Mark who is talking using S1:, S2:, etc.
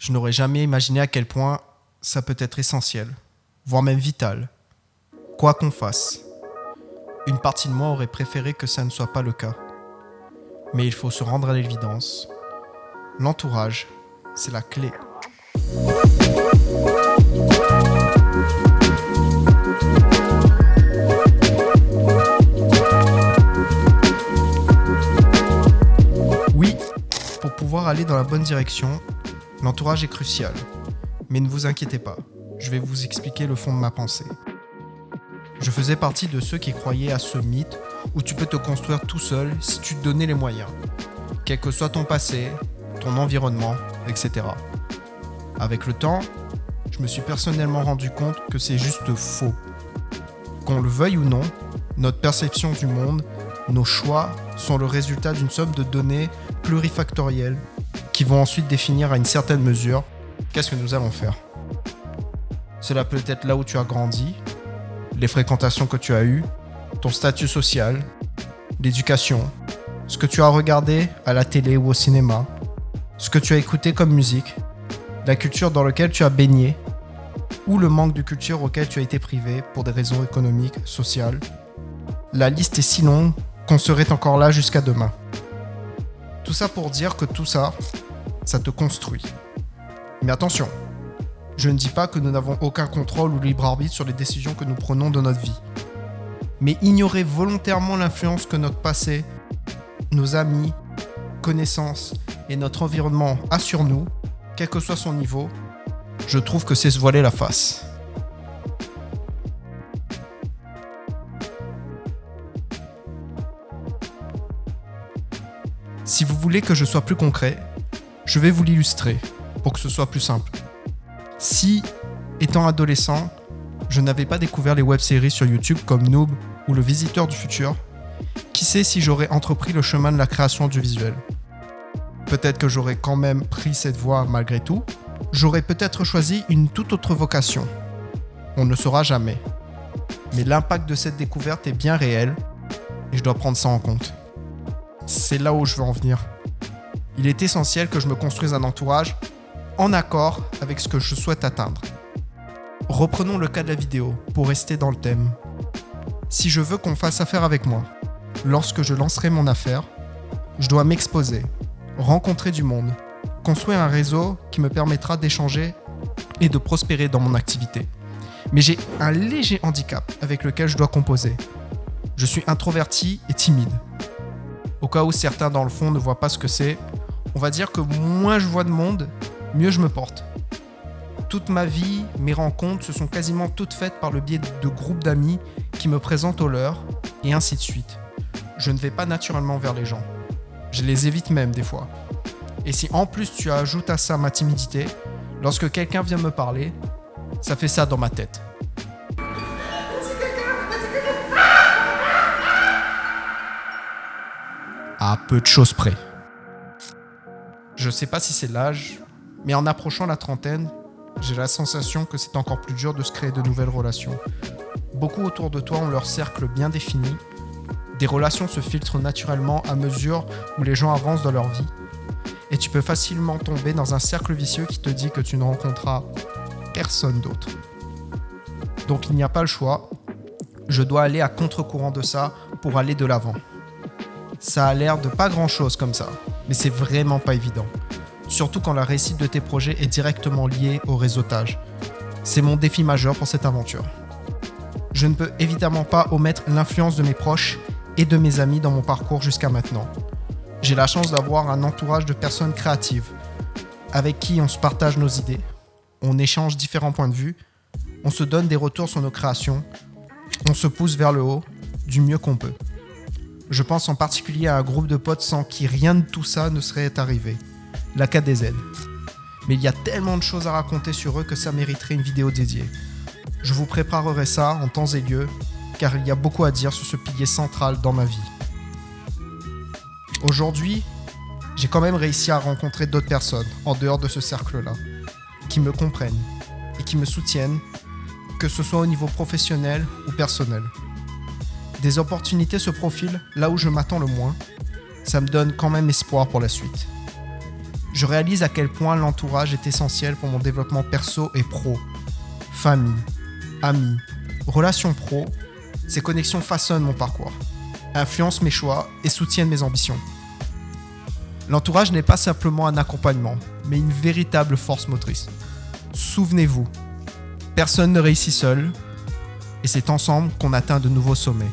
S1: Je n'aurais jamais imaginé à quel point ça peut être essentiel, voire même vital. Quoi qu'on fasse. Une partie de moi aurait préféré que ça ne soit pas le cas. Mais il faut se rendre à l'évidence. L'entourage, c'est la clé. Oui, pour pouvoir aller dans la bonne direction, l'entourage est crucial. Mais ne vous inquiétez pas, je vais vous expliquer le fond de ma pensée. Je faisais partie de ceux qui croyaient à ce mythe où tu peux te construire tout seul si tu te donnais les moyens, quel que soit ton passé, ton environnement, etc. Avec le temps, je me suis personnellement rendu compte que c'est juste faux. Qu'on le veuille ou non, notre perception du monde, nos choix sont le résultat d'une somme de données plurifactorielles qui vont ensuite définir à une certaine mesure qu'est-ce que nous allons faire. Cela peut être là où tu as grandi, les fréquentations que tu as eues, ton statut social, l'éducation, ce que tu as regardé à la télé ou au cinéma, ce que tu as écouté comme musique, la culture dans laquelle tu as baigné, ou le manque de culture auquel tu as été privé pour des raisons économiques, sociales. La liste est si longue qu'on serait encore là jusqu'à demain. Tout ça pour dire que tout ça, ça te construit. Mais attention, je ne dis pas que nous n'avons aucun contrôle ou libre arbitre sur les décisions que nous prenons dans notre vie. Mais ignorer volontairement l'influence que notre passé, nos amis, connaissances et notre environnement a sur nous, quel que soit son niveau, je trouve que c'est se voiler la face. Si vous voulez que je sois plus concret, je vais vous l'illustrer pour que ce soit plus simple. Si, étant adolescent, je n'avais pas découvert les web-séries sur YouTube comme Noob ou Le Visiteur du Futur, qui sait si j'aurais entrepris le chemin de la création audiovisuelle. Peut-être que j'aurais quand même pris cette voie malgré tout. J'aurais peut-être choisi une toute autre vocation. On ne le saura jamais. Mais l'impact de cette découverte est bien réel et je dois prendre ça en compte. C'est là où je veux en venir. Il est essentiel que je me construise un entourage en accord avec ce que je souhaite atteindre. Reprenons le cas de la vidéo pour rester dans le thème. Si je veux qu'on fasse affaire avec moi, lorsque je lancerai mon affaire, je dois m'exposer, rencontrer du monde, construire un réseau qui me permettra d'échanger et de prospérer dans mon activité. Mais j'ai un léger handicap avec lequel je dois composer. Je suis introverti et timide. Au cas où certains dans le fond ne voient pas ce que c'est, on va dire que moins je vois de monde, mieux je me porte. Toute ma vie, mes rencontres se sont quasiment toutes faites par le biais de groupes d'amis qui me présentent aux leurs, et ainsi de suite. Je ne vais pas naturellement vers les gens. Je les évite même des fois. Et si en plus tu ajoutes à ça ma timidité, lorsque quelqu'un vient me parler, ça fait ça dans ma tête. À peu de choses près. Je sais pas si c'est l'âge, mais en approchant la trentaine, j'ai la sensation que c'est encore plus dur de se créer de nouvelles relations. Beaucoup autour de toi ont leur cercle bien défini. Des relations se filtrent naturellement à mesure où les gens avancent dans leur vie. Et tu peux facilement tomber dans un cercle vicieux qui te dit que tu ne rencontreras personne d'autre. Donc il n'y a pas le choix. Je dois aller à contre-courant de ça pour aller de l'avant. Ça a l'air de pas grand-chose comme ça, mais c'est vraiment pas évident. Surtout quand la réussite de tes projets est directement liée au réseautage. C'est mon défi majeur pour cette aventure. Je ne peux évidemment pas omettre l'influence de mes proches et de mes amis dans mon parcours jusqu'à maintenant. J'ai la chance d'avoir un entourage de personnes créatives, avec qui on se partage nos idées, on échange différents points de vue, on se donne des retours sur nos créations, on se pousse vers le haut du mieux qu'on peut. Je pense en particulier à un groupe de potes sans qui rien de tout ça ne serait arrivé, la KDZ. Mais il y a tellement de choses à raconter sur eux que ça mériterait une vidéo dédiée. Je vous préparerai ça en temps et lieu, car il y a beaucoup à dire sur ce pilier central dans ma vie. Aujourd'hui, j'ai quand même réussi à rencontrer d'autres personnes, en dehors de ce cercle-là, qui me comprennent et qui me soutiennent, que ce soit au niveau professionnel ou personnel. Des opportunités se profilent là où je m'attends le moins. Ça me donne quand même espoir pour la suite. Je réalise à quel point l'entourage est essentiel pour mon développement perso et pro. Famille, amis, relations pro, ces connexions façonnent mon parcours, influencent mes choix et soutiennent mes ambitions. L'entourage n'est pas simplement un accompagnement, mais une véritable force motrice. Souvenez-vous, personne ne réussit seul, et c'est ensemble qu'on atteint de nouveaux sommets.